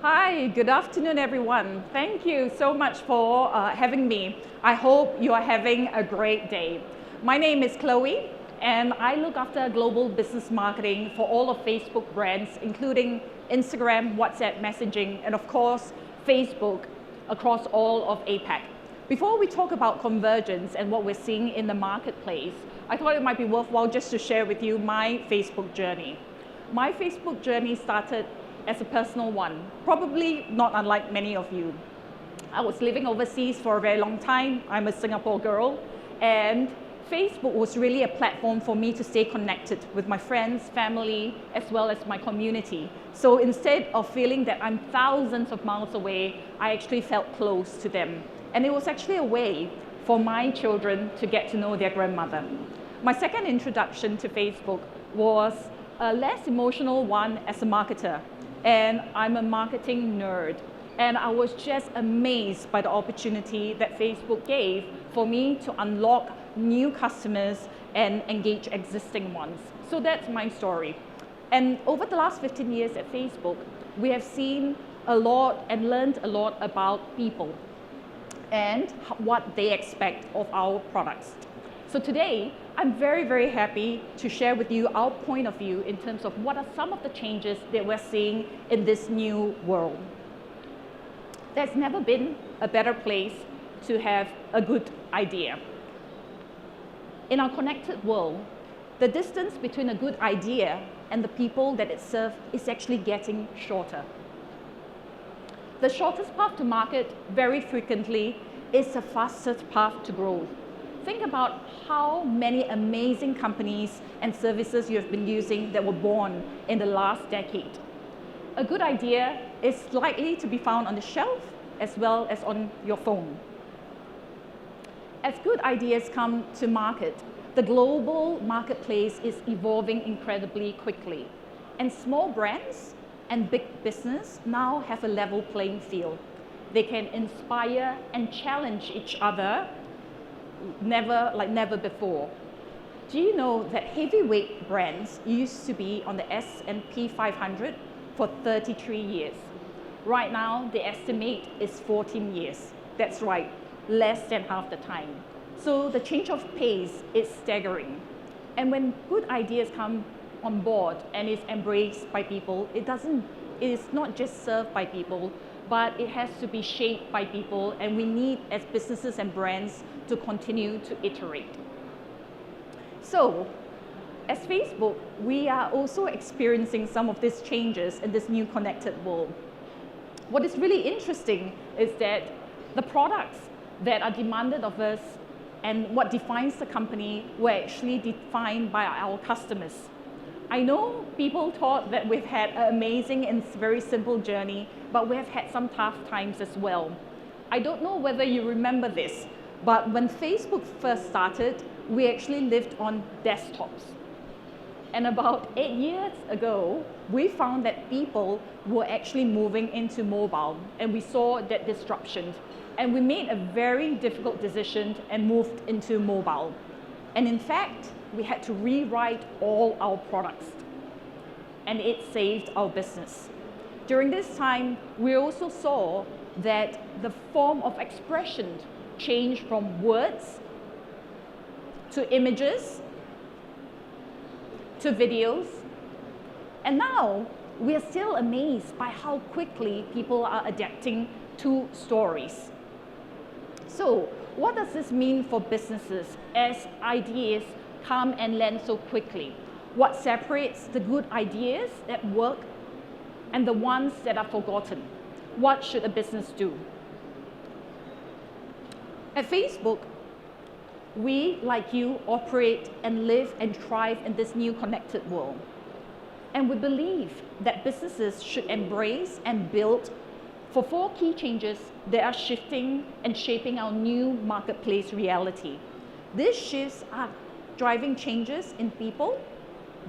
Hi, good afternoon, everyone. Thank you so much for having me. I hope you are having a great day. My name is Chloe, and I look after global business marketing for all of Facebook brands, including Instagram, WhatsApp messaging, and of course, Facebook across all of APAC. Before we talk about Convergence and what we're seeing in the marketplace, I thought it might be worthwhile just to share with you my Facebook journey. My Facebook journey started as a personal one, probably not unlike many of you. I was living overseas for a very long time. I'm a Singapore girl, and Facebook was really a platform for me to stay connected with my friends, family, as well as my community. So instead of feeling that I'm thousands of miles away, I actually felt close to them. And it was actually a way for my children to get to know their grandmother. My second introduction to Facebook was a less emotional one as a marketer. And I'm a marketing nerd. And I was just amazed by the opportunity that Facebook gave for me to unlock new customers and engage existing ones. So that's my story. And over the last 15 years at Facebook, we have seen a lot and learned a lot about people and what they expect of our products. So today, I'm very, very happy to share with you our point of view in terms of what are some of the changes that we're seeing in this new world. There's never been a better place to have a good idea. In our connected world, the distance between a good idea and the people that it serves is actually getting shorter. The shortest path to market very frequently is the fastest path to growth. Think about how many amazing companies and services you have been using that were born in the last decade. A good idea is likely to be found on the shelf as well as on your phone. As good ideas come to market, the global marketplace is evolving incredibly quickly. And small brands and big business now have a level playing field. They can inspire and challenge each other like never before. Do you know that heavyweight brands used to be on the S&P 500 for 33 years? Right now, the estimate is 14 years. That's right, less than half the time. So the change of pace is staggering. And when good ideas come on board and is embraced by people, it is not just served by people, but it has to be shaped by people, and we need, as businesses and brands, to continue to iterate. So, as Facebook, we are also experiencing some of these changes in this new connected world. What is really interesting is that the products that are demanded of us and what defines the company were actually defined by our customers. I know people thought that we've had an amazing and very simple journey, but we have had some tough times as well. I don't know whether you remember this, but when Facebook first started, we actually lived on desktops. And about 8 years ago, we found that people were actually moving into mobile, and we saw that disruption. And we made a very difficult decision and moved into mobile. And in fact, we had to rewrite all our products, and it saved our business. During this time, we also saw that the form of expression changed from words to images to videos, and now we are still amazed by how quickly people are adapting to stories. So, what does this mean for businesses as ideas come and land so quickly? What separates the good ideas that work and the ones that are forgotten? What should a business do? At Facebook, we, like you, operate and live and thrive in this new connected world. And we believe that businesses should embrace and build for 4 key changes that are shifting and shaping our new marketplace reality. These shifts are driving changes in people,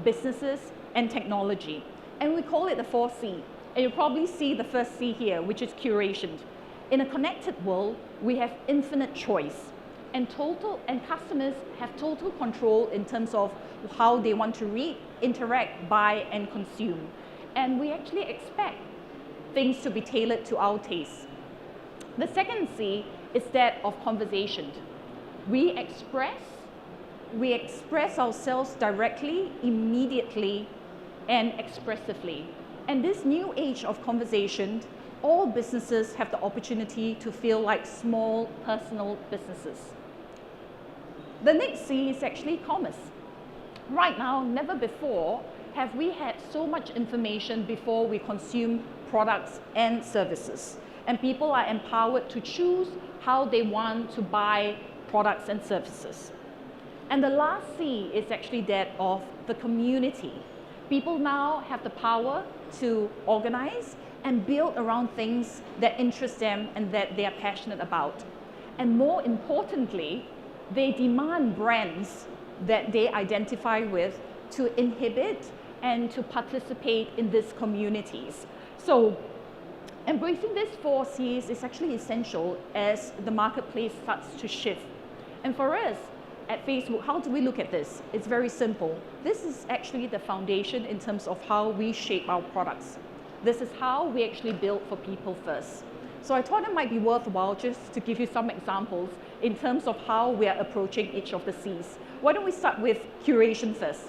businesses, and technology. And we call it the 4C. And you probably see the first C here, which is curation. In a connected world, we have infinite choice. And customers have total control in terms of how they want to read, interact, buy, and consume. And we actually expect things to be tailored to our taste. The second C is that of conversation. We express ourselves directly, immediately, and expressively. And this new age of conversation, all businesses have the opportunity to feel like small personal businesses. The next C is actually commerce. Right now, never before have we had so much information before we consume products and services. And people are empowered to choose how they want to buy products and services. And the last C is actually that of the community. People now have the power to organize and build around things that interest them and that they are passionate about. And more importantly, they demand brands that they identify with to inhibit and to participate in these communities. So embracing these 4 C's is actually essential as the marketplace starts to shift. And for us at Facebook, how do we look at this? It's very simple. This is actually the foundation in terms of how we shape our products. This is how we actually build for people first. So I thought it might be worthwhile just to give you some examples in terms of how we are approaching each of the C's. Why don't we start with curation first?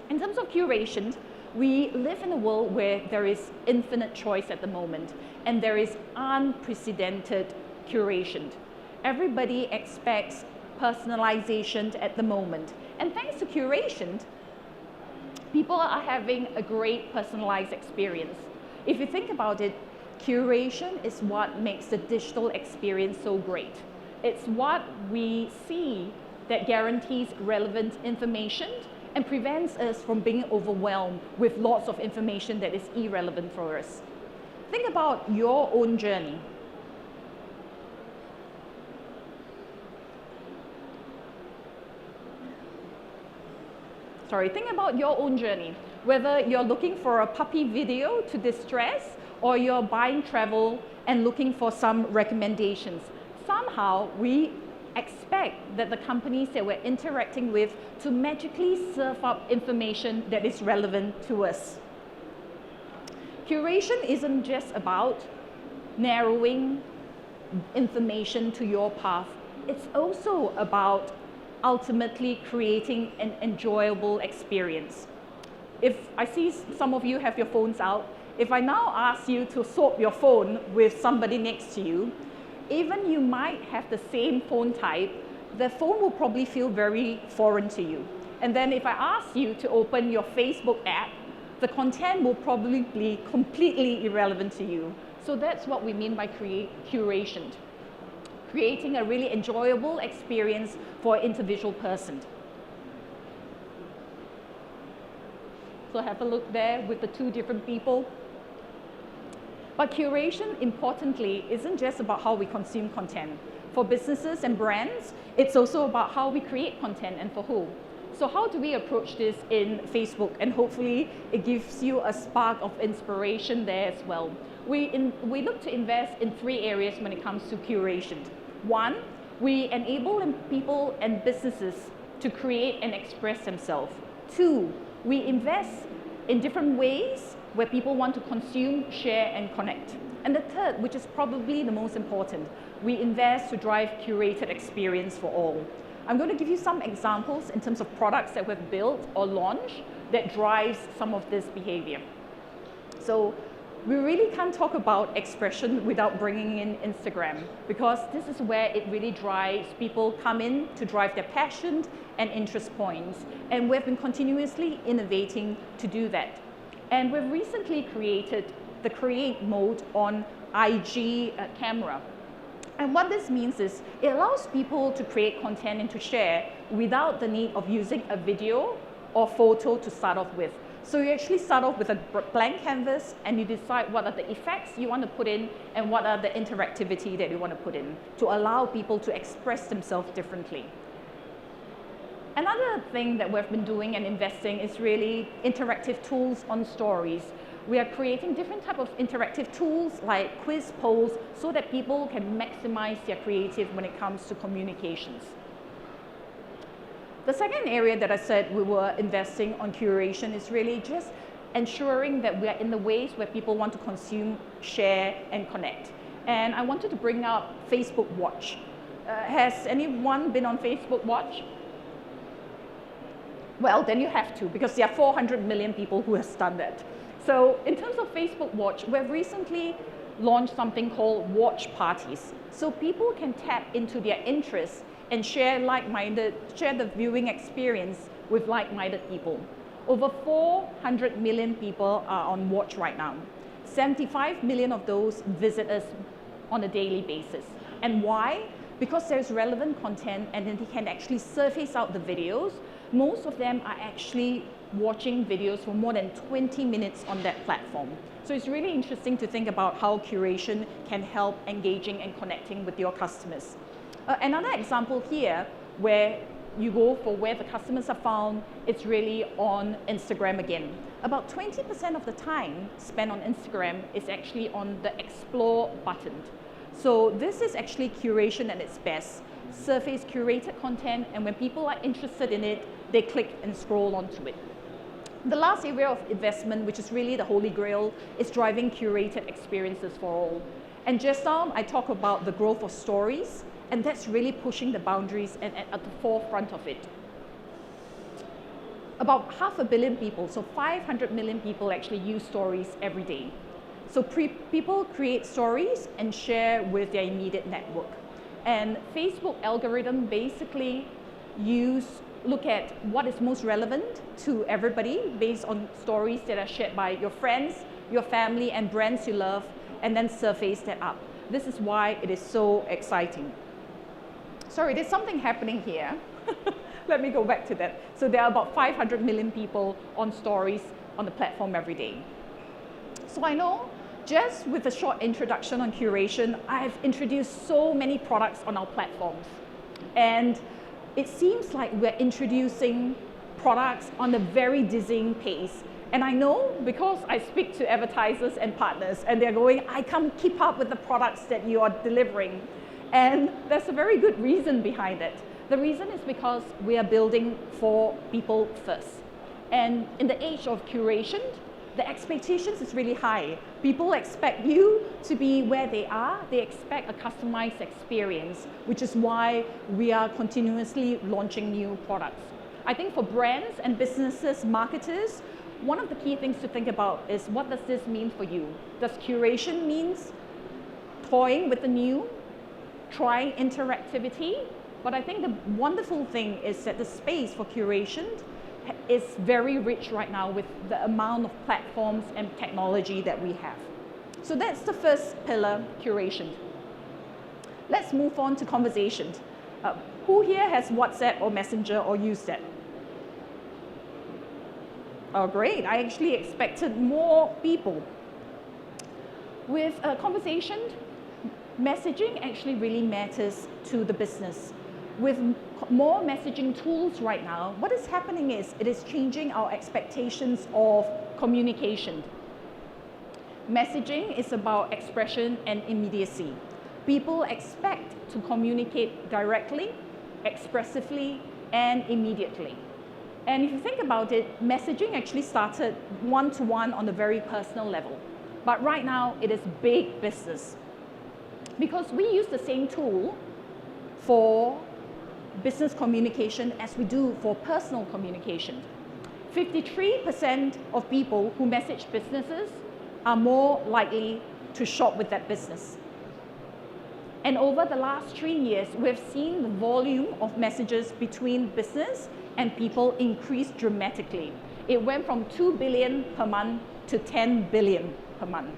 In terms of curation, we live in a world where there is infinite choice at the moment, and there is unprecedented curation. Everybody expects personalization at the moment. And thanks to curation, people are having a great personalized experience. If you think about it, curation is what makes the digital experience so great. It's what we see that guarantees relevant information and prevents us from being overwhelmed with lots of information that is irrelevant for us. Think about your own journey. Think about your own journey, whether you're looking for a puppy video to distress or you're buying travel and looking for some recommendations. Somehow we expect that the companies that we're interacting with to magically serve up information that is relevant to us. Curation isn't just about narrowing information to your path. It's also about ultimately creating an enjoyable experience. If I see some of you have your phones out, if I now ask you to swap your phone with somebody next to you, even you might have the same phone type, the phone will probably feel very foreign to you. And then if I ask you to open your Facebook app, the content will probably be completely irrelevant to you. So that's what we mean by curation. Creating a really enjoyable experience for an individual person. So have a look there with the 2 different people. But curation, importantly, isn't just about how we consume content. For businesses and brands, it's also about how we create content and for who. So how do we approach this in Facebook? And hopefully it gives you a spark of inspiration there as well. We look to invest in 3 areas when it comes to curation. 1, we enable people and businesses to create and express themselves. 2, we invest in different ways where people want to consume, share, and connect. And the 3rd, which is probably the most important, we invest to drive curated experience for all. I'm going to give you some examples in terms of products that we've built or launched that drives some of this behavior. So we really can't talk about expression without bringing in Instagram, because this is where it really drives people come in to drive their passion and interest points. And we've been continuously innovating to do that. And we've recently created the create mode on IG camera. And what this means is it allows people to create content and to share without the need of using a video or photo to start off with. So you actually start off with a blank canvas and you decide what are the effects you want to put in and what are the interactivity that you want to put in to allow people to express themselves differently. Another thing that we've been doing and investing is really interactive tools on stories. We are creating different types of interactive tools like quiz polls so that people can maximize their creative when it comes to communications. The second area that I said we were investing on curation is really just ensuring that we are in the ways where people want to consume, share, and connect. And I wanted to bring up Facebook Watch. Has anyone been on Facebook Watch? Well, then you have to, because there are 400 million people who have done that. So in terms of Facebook Watch, we've recently launched something called Watch Parties. So people can tap into their interests and share the viewing experience with like-minded people. Over 400 million people are on Watch right now. 75 million of those visit us on a daily basis. And why? Because there's relevant content and then they can actually surface out the videos. Most of them are actually watching videos for more than 20 minutes on that platform. So it's really interesting to think about how curation can help engaging and connecting with your customers. Another example here where you go for where the customers are found, it's really on Instagram again. About 20% of the time spent on Instagram is actually on the Explore button. So this is actually curation at its best. Surface curated content, and when people are interested in it, they click and scroll onto it. The last area of investment, which is really the holy grail, is driving curated experiences for all. And just now, I talk about the growth of stories, and that's really pushing the boundaries and at the forefront of it. About 500 million people, so 500 million people actually use stories every day. So people create stories and share with their immediate network. And Facebook algorithm basically look at what is most relevant to everybody based on stories that are shared by your friends, your family, and brands you love, and then surface that up. This is why it is so exciting. Sorry, there's something happening here. Let me go back to that. So there are about 500 million people on stories on the platform every day. So I know just with a short introduction on curation, I've introduced so many products on our platforms. And it seems like we're introducing products on a very dizzying pace. And I know because I speak to advertisers and partners and they're going, I can't keep up with the products that you are delivering. And there's a very good reason behind it. The reason is because we are building for people first. And in the age of curation, the expectations is really high. People expect you to be where they are. They expect a customized experience, which is why we are continuously launching new products. I think for brands and businesses, marketers, one of the key things to think about is what does this mean for you? Does curation means toying with the new, trying interactivity? But I think the wonderful thing is that the space for curation is very rich right now with the amount of platforms and technology that we have. So that's the first pillar, curation. Let's move on to conversations. Who here has WhatsApp or Messenger or used that? Oh, great. I actually expected more people. With conversation, messaging actually really matters to the business. With more messaging tools right now, what is happening is it is changing our expectations of communication. Messaging is about expression and immediacy. People expect to communicate directly, expressively, and immediately. And if you think about it, messaging actually started one-to-one on a very personal level. But right now, it is big business. Because we use the same tool for business communication as we do for personal communication. 53% of people who message businesses are more likely to shop with that business. And over the last 3 years, we've seen the volume of messages between business and people increase dramatically. It went from 2 billion per month to 10 billion per month.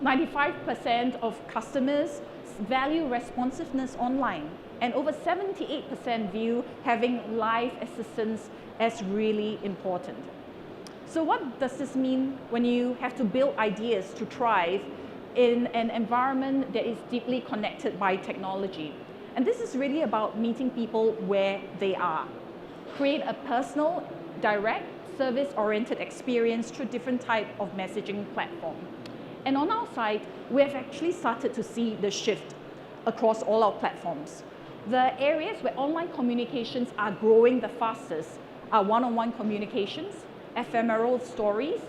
95% of customers value responsiveness online, and over 78% view having live assistance as really important. So what does this mean when you have to build ideas to thrive in an environment that is deeply connected by technology? And this is really about meeting people where they are. Create a personal, direct, service-oriented experience through different type of messaging platform. And on our side, we have actually started to see the shift across all our platforms. The areas where online communications are growing the fastest are one-on-one communications, ephemeral stories,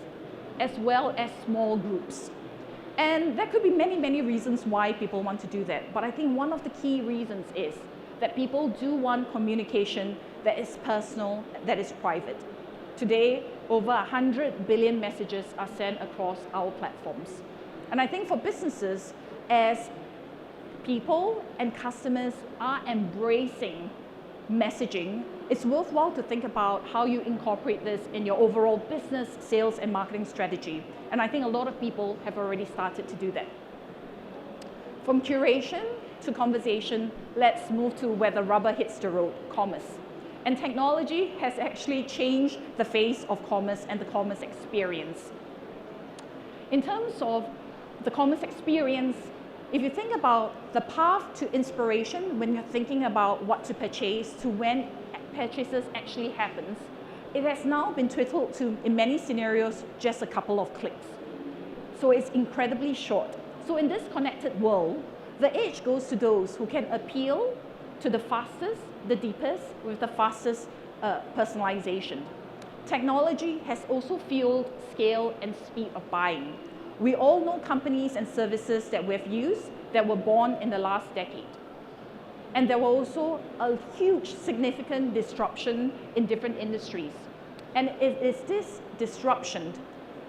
as well as small groups. And there could be many, many reasons why people want to do that. But I think one of the key reasons is that people do want communication that is personal, that is private. Today, over 100 billion messages are sent across our platforms. And I think for businesses, as people and customers are embracing messaging, it's worthwhile to think about how you incorporate this in your overall business, sales, and marketing strategy. And I think a lot of people have already started to do that. From curation to conversation, let's move to where the rubber hits the road, commerce. And technology has actually changed the face of commerce and the commerce experience. In terms of the commerce experience, if you think about the path to inspiration when you're thinking about what to purchase to when purchases actually happens, it has now been twiddled to, in many scenarios, just a couple of clicks. So it's incredibly short. So in this connected world, the edge goes to those who can appeal to the fastest, the deepest, with the fastest personalization. Technology has also fueled scale and speed of buying. We all know companies and services that we've used that were born in the last decade. And there were also a huge, significant disruption in different industries. And it is this disruption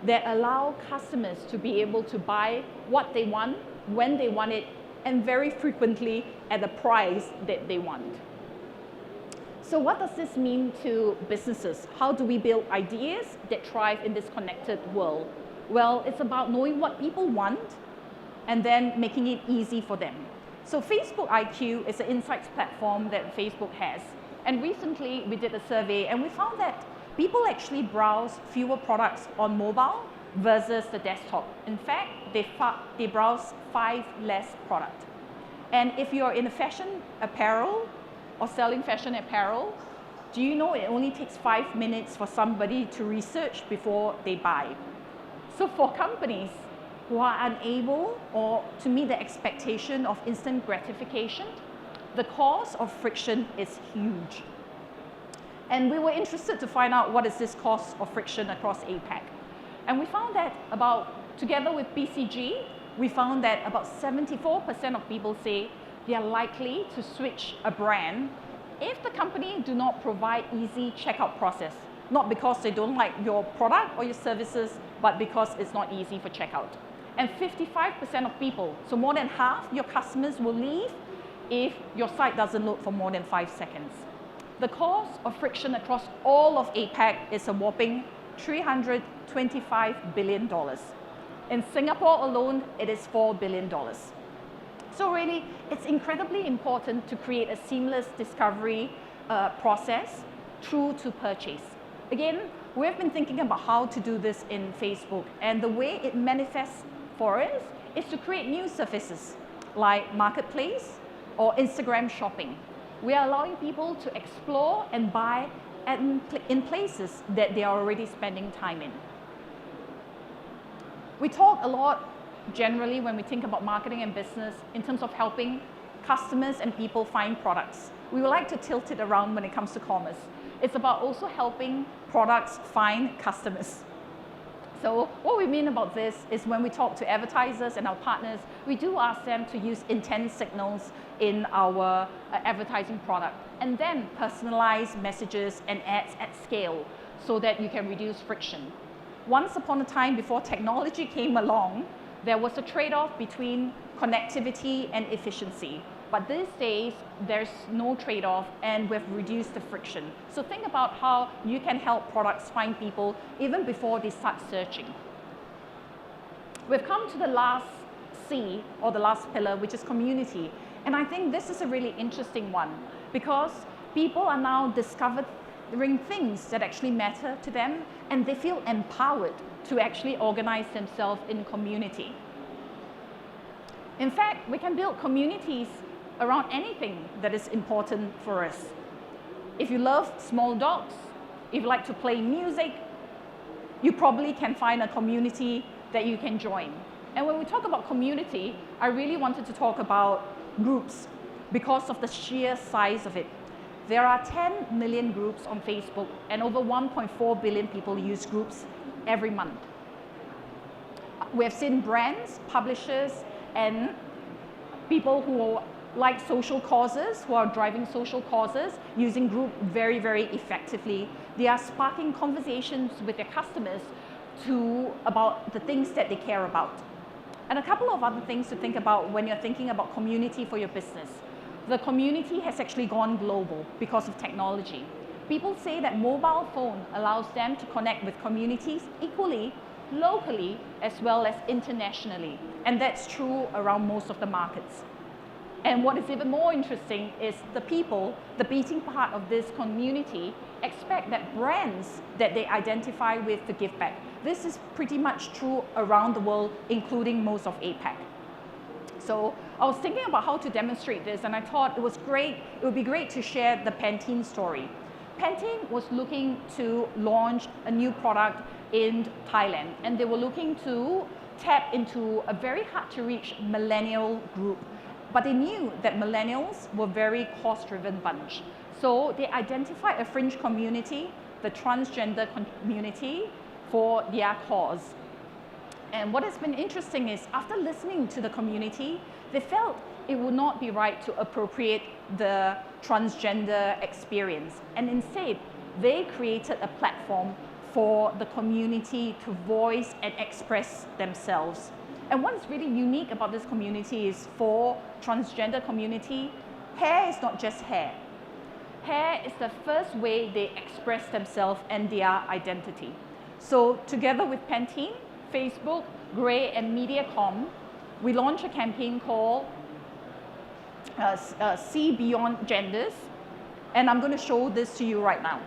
that allow customers to be able to buy what they want, when they want it, and very frequently at the price that they want. So what does this mean to businesses? How do we build ideas that thrive in this connected world? Well, it's about knowing what people want and then making it easy for them. So Facebook IQ is an insights platform that Facebook has. And recently we did a survey and we found that people actually browse fewer products on mobile versus the desktop. In fact, they browse 5 less products. And if you're in a fashion apparel or selling fashion apparel, do you know it only takes 5 minutes for somebody to research before they buy? So for companies who are unable or to meet the expectation of instant gratification, the cost of friction is huge. And we were interested to find out what is this cost of friction across APAC. And we found that together with BCG, we found that about 74% of people say they are likely to switch a brand if the company do not provide easy checkout process. Not because they don't like your product or your services, but because it's not easy for checkout. And 55% of people, so more than half your customers will leave if your site doesn't load for more than 5 seconds. The cost of friction across all of APAC is a whopping $325 billion. In Singapore alone, it is $4 billion. So really, it's incredibly important to create a seamless discovery process through to purchase. Again, we've been thinking about how to do this in Facebook, and the way it manifests for us is to create new surfaces like Marketplace or Instagram shopping. We are allowing people to explore and buy in places that they are already spending time in. We talk a lot generally when we think about marketing and business in terms of helping customers and people find products. We would like to tilt it around when it comes to commerce. It's about also helping products find customers. So what we mean about this is when we talk to advertisers and our partners, we do ask them to use intent signals in our advertising product and then personalize messages and ads at scale so that you can reduce friction. Once upon a time, before technology came along, there was a trade-off between connectivity and efficiency. But these days, there's no trade-off and we've reduced the friction. So think about how you can help products find people even before they start searching. We've come to the last C, or the last pillar, which is community. And I think this is a really interesting one because people are now discovering things that actually matter to them and they feel empowered to actually organize themselves in community. In fact, we can build communities around anything that is important for us. If you love small dogs, if you like to play music, you probably can find a community that you can join. And when we talk about community, I really wanted to talk about groups because of the sheer size of it. There are 10 million groups on Facebook, and over 1.4 billion people use groups every month. We have seen brands, publishers, and people who like social causes, who are driving social causes, using group very, very effectively. They are sparking conversations with their customers about the things that they care about. And a couple of other things to think about when you're thinking about community for your business. The community has actually gone global because of technology. People say that mobile phone allows them to connect with communities equally, locally, as well as internationally. And that's true around most of the markets. And what is even more interesting is the people, the beating part of this community, expect that brands that they identify with to give back. This is pretty much true around the world, including most of APAC. So I was thinking about how to demonstrate this, and I thought it would be great to share the Pantene story. Pantene was looking to launch a new product in Thailand, and they were looking to tap into a very hard to reach millennial group. But they knew that millennials were a very cost-driven bunch. So they identified a fringe community, the transgender community, for their cause. And what has been interesting is after listening to the community, they felt it would not be right to appropriate the transgender experience. And instead, they created a platform for the community to voice and express themselves. And what's really unique about this community is for transgender community, hair is not just hair. Hair is the first way they express themselves and their identity. So together with Pantene, Facebook, Grey, and Mediacom, we launched a campaign called See Beyond Genders. And I'm going to show this to you right now.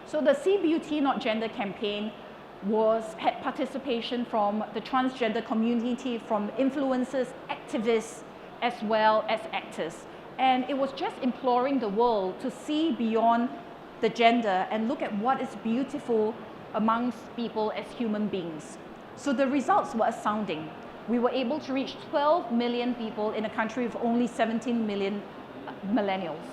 So the See Beauty Not Gender campaign had participation from the transgender community, from influencers, activists, as well as actors. And it was just imploring the world to see beyond the gender and look at what is beautiful amongst people as human beings. So the results were astounding. We were able to reach 12 million people in a country with only 17 million millennials.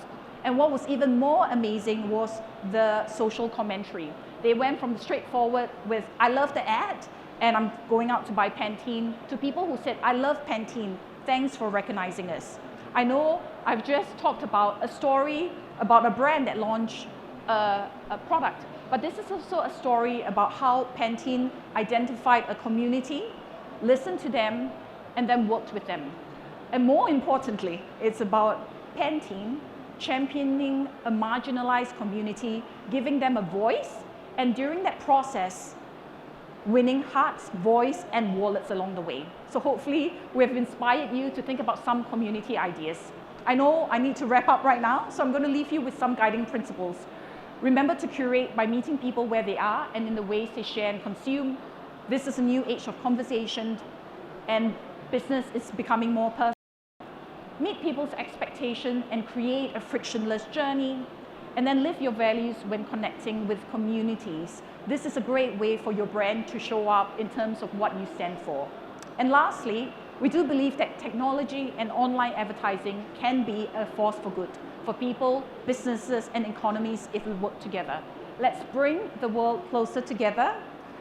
And what was even more amazing was the social commentary. They went from straightforward with, I love the ad, and I'm going out to buy Pantene, to people who said, I love Pantene, thanks for recognizing us. I know I've just talked about a story about a brand that launched a product, but this is also a story about how Pantene identified a community, listened to them, and then worked with them. And more importantly, it's about Pantene championing a marginalized community, giving them a voice, and during that process, winning hearts, voice, and wallets along the way. So hopefully, we have inspired you to think about some community ideas. I know I need to wrap up right now, so I'm going to leave you with some guiding principles. Remember to curate by meeting people where they are and in the ways they share and consume. This is a new age of conversation, and business is becoming more personal. Meet people's expectations and create a frictionless journey, and then live your values when connecting with communities. This is a great way for your brand to show up in terms of what you stand for. And lastly, we do believe that technology and online advertising can be a force for good for people, businesses, and economies if we work together. Let's bring the world closer together.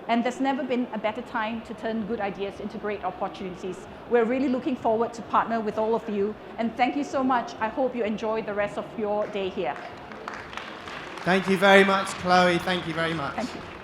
And there's never been a better time to turn good ideas into great opportunities. We're really looking forward to partner with all of you. And thank you so much. I hope you enjoy the rest of your day here. Thank you very much, Chloe. Thank you very much. Thank you.